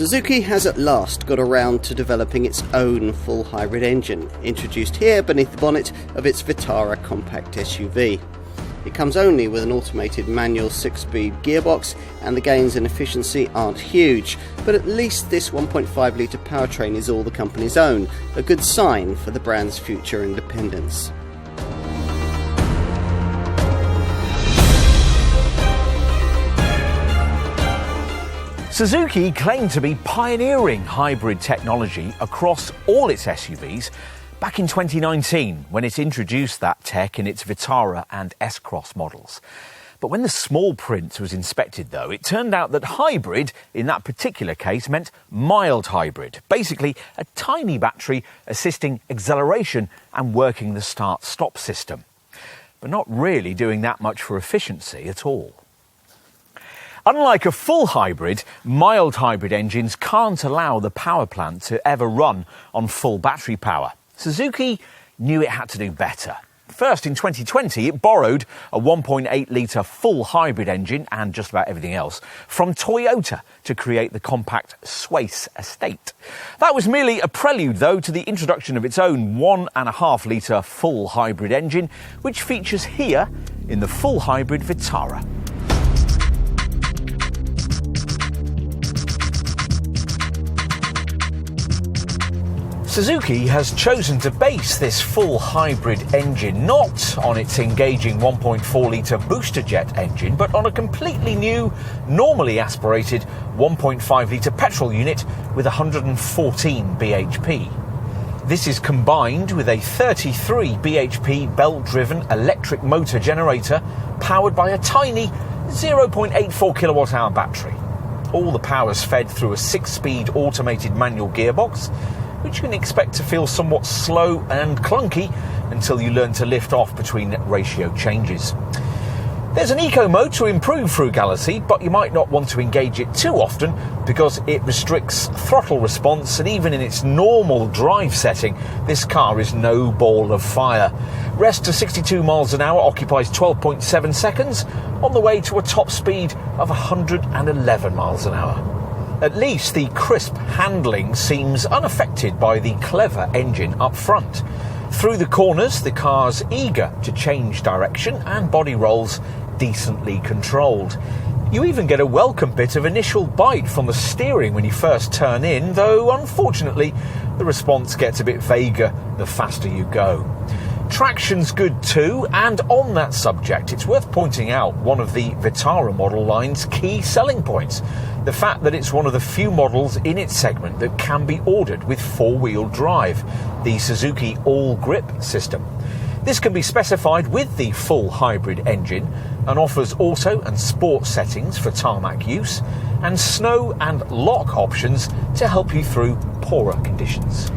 Suzuki has at last got around to developing its own full hybrid engine, introduced here beneath the bonnet of its Vitara compact SUV. It comes only with an automated manual 6-speed gearbox, and the gains in efficiency aren't huge, but at least this 1.5 litre powertrain is all the company's own, a good sign for the brand's future independence. Suzuki claimed to be pioneering hybrid technology across all its SUVs back in 2019 when it introduced that tech in its Vitara and S-Cross models. But when the small print was inspected, though, it turned out that hybrid, in that particular case, meant mild hybrid. Basically, a tiny battery assisting acceleration and working the start-stop system. But not really doing that much for efficiency at all. Unlike a full hybrid, mild hybrid engines can't allow the power plant to ever run on full battery power. Suzuki knew it had to do better. First, in 2020, it borrowed a 1.8 litre full hybrid engine and just about everything else from Toyota to create the compact Swace estate. That was merely a prelude, though, to the introduction of its own 1.5 litre full hybrid engine, which features here in the full hybrid Vitara. Suzuki has chosen to base this full hybrid engine not on its engaging 1.4 litre booster jet engine, but on a completely new, normally aspirated 1.5 litre petrol unit with 114 bhp. This is combined with a 33 bhp belt-driven electric motor generator powered by a tiny 0.84 kilowatt-hour battery. All the power's fed through a 6-speed automated manual gearbox, which you can expect to feel somewhat slow and clunky until you learn to lift off between ratio changes. There's an eco mode to improve frugality, but you might not want to engage it too often because it restricts throttle response, and even in its normal drive setting, this car is no ball of fire. Rest to 62 miles an hour occupies 12.7 seconds on the way to a top speed of 111 miles an hour. At least the crisp handling seems unaffected by the clever engine up front. Through the corners, the car's eager to change direction and body rolls decently controlled. You even get a welcome bit of initial bite from the steering when you first turn in, though unfortunately the response gets a bit vaguer the faster you go. Traction's good too, and on that subject, it's worth pointing out one of the Vitara model line's key selling points: the fact that it's one of the few models in its segment that can be ordered with four-wheel drive, the Suzuki All-Grip system. This can be specified with the full hybrid engine and offers auto and sport settings for tarmac use, and snow and lock options to help you through poorer conditions.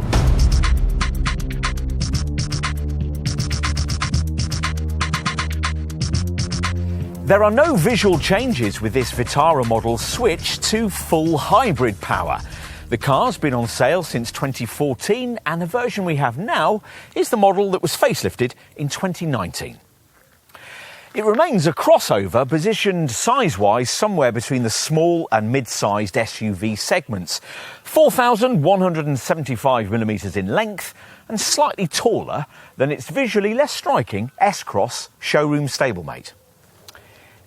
There are no visual changes with this Vitara model's switch to full hybrid power. The car's been on sale since 2014, and the version we have now is the model that was facelifted in 2019. It remains a crossover positioned size-wise somewhere between the small and mid-sized SUV segments, 4,175mm in length and slightly taller than its visually less striking S-Cross showroom stablemate.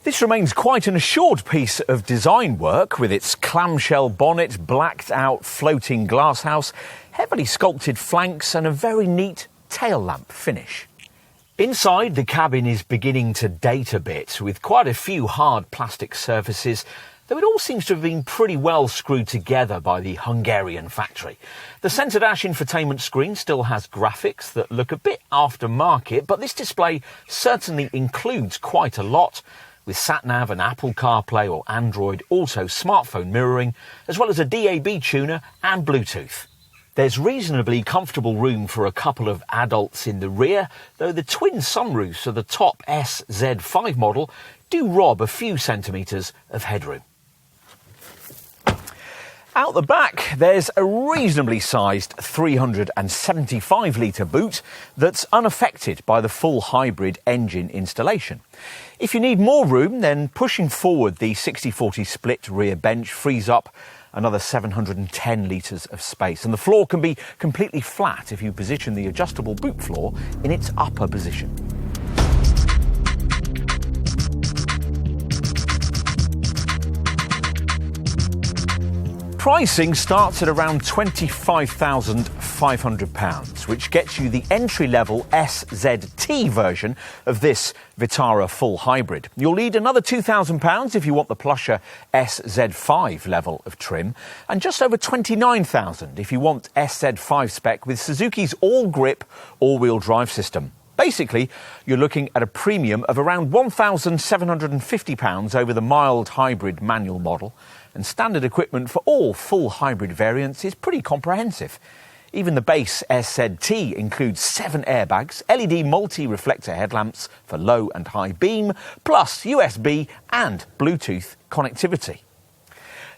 This remains quite an assured piece of design work, with its clamshell bonnet, blacked-out floating glasshouse, heavily sculpted flanks and a very neat tail lamp finish. Inside, the cabin is beginning to date a bit, with quite a few hard plastic surfaces, though it all seems to have been pretty well screwed together by the Hungarian factory. The centre dash infotainment screen still has graphics that look a bit aftermarket, but this display certainly includes quite a lot, with sat-nav and Apple CarPlay or Android Auto smartphone mirroring, as well as a DAB tuner and Bluetooth. There's reasonably comfortable room for a couple of adults in the rear, though the twin sunroofs of the top SZ5 model do rob a few centimetres of headroom. Out the back, there's a reasonably sized 375-litre boot that's unaffected by the full hybrid engine installation. If you need more room, then pushing forward the 60-40 split rear bench frees up another 710 litres of space. And the floor can be completely flat if you position the adjustable boot floor in its upper position. Pricing starts at around £25,500, which gets you the entry-level SZT version of this Vitara full hybrid. You'll need another £2,000 if you want the plusher SZ5 level of trim, and just over £29,000 if you want SZ5 spec with Suzuki's all-grip, all-wheel drive system. Basically, you're looking at a premium of around £1,750 over the mild hybrid manual model, and standard equipment for all full hybrid variants is pretty comprehensive. Even the base SZT includes 7 airbags, LED multi-reflector headlamps for low and high beam, plus USB and Bluetooth connectivity.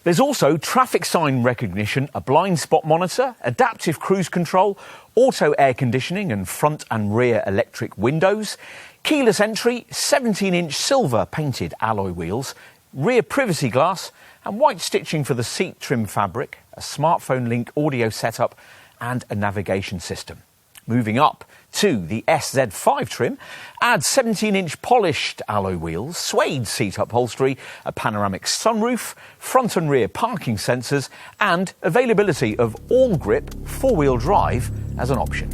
There's also traffic sign recognition, a blind spot monitor, adaptive cruise control, auto air conditioning and front and rear electric windows, keyless entry, 17-inch silver painted alloy wheels, rear privacy glass and white stitching for the seat trim fabric, a smartphone link audio setup and a navigation system. Moving up to the SZ5 trim, add 17-inch polished alloy wheels, suede seat upholstery, a panoramic sunroof, front and rear parking sensors, and availability of all-grip four-wheel drive as an option.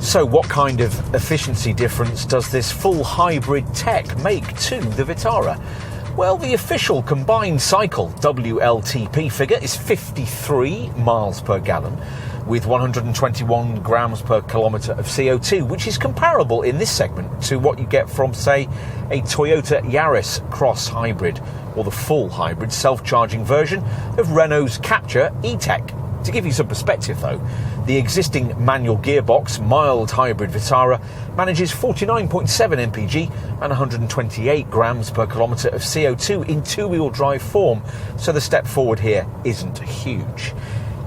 So what kind of efficiency difference does this full hybrid tech make to the Vitara? Well, the official combined cycle WLTP figure is 53 miles per gallon with 121 grams per kilometre of CO2, which is comparable in this segment to what you get from, say, a Toyota Yaris Cross Hybrid or the full hybrid self-charging version of Renault's Captur E-Tech. To give you some perspective, though, the existing manual gearbox mild hybrid Vitara manages 49.7 mpg and 128 grams per kilometre of CO2 in two-wheel drive form, so the step forward here isn't huge.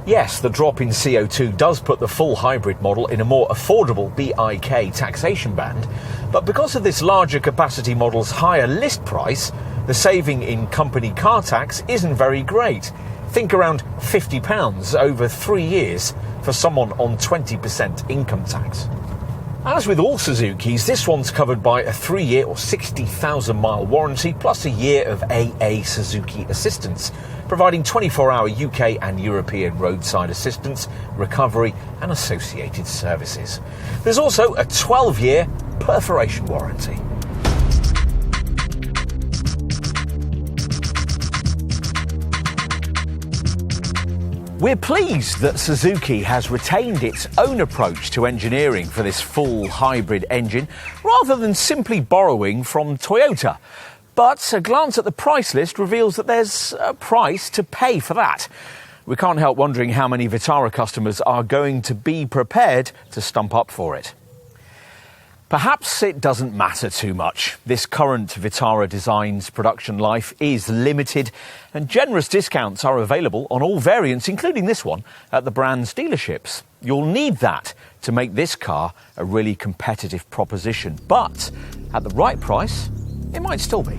Yes, the drop in CO2 does put the full hybrid model in a more affordable BIK taxation band, but because of this larger capacity model's higher list price, the saving in company car tax isn't very great. Think around £50 over 3 years for someone on 20% income tax. As with all Suzukis, this one's covered by a 3-year or 60,000 mile warranty plus a year of AA Suzuki assistance, providing 24-hour UK and European roadside assistance, recovery and associated services. There's also a 12-year perforation warranty. We're pleased that Suzuki has retained its own approach to engineering for this full hybrid engine, rather than simply borrowing from Toyota. But a glance at the price list reveals that there's a price to pay for that. We can't help wondering how many Vitara customers are going to be prepared to stump up for it. Perhaps it doesn't matter too much. This current Vitara design's production life is limited and generous discounts are available on all variants, including this one, at the brand's dealerships. You'll need that to make this car a really competitive proposition, but at the right price, it might still be.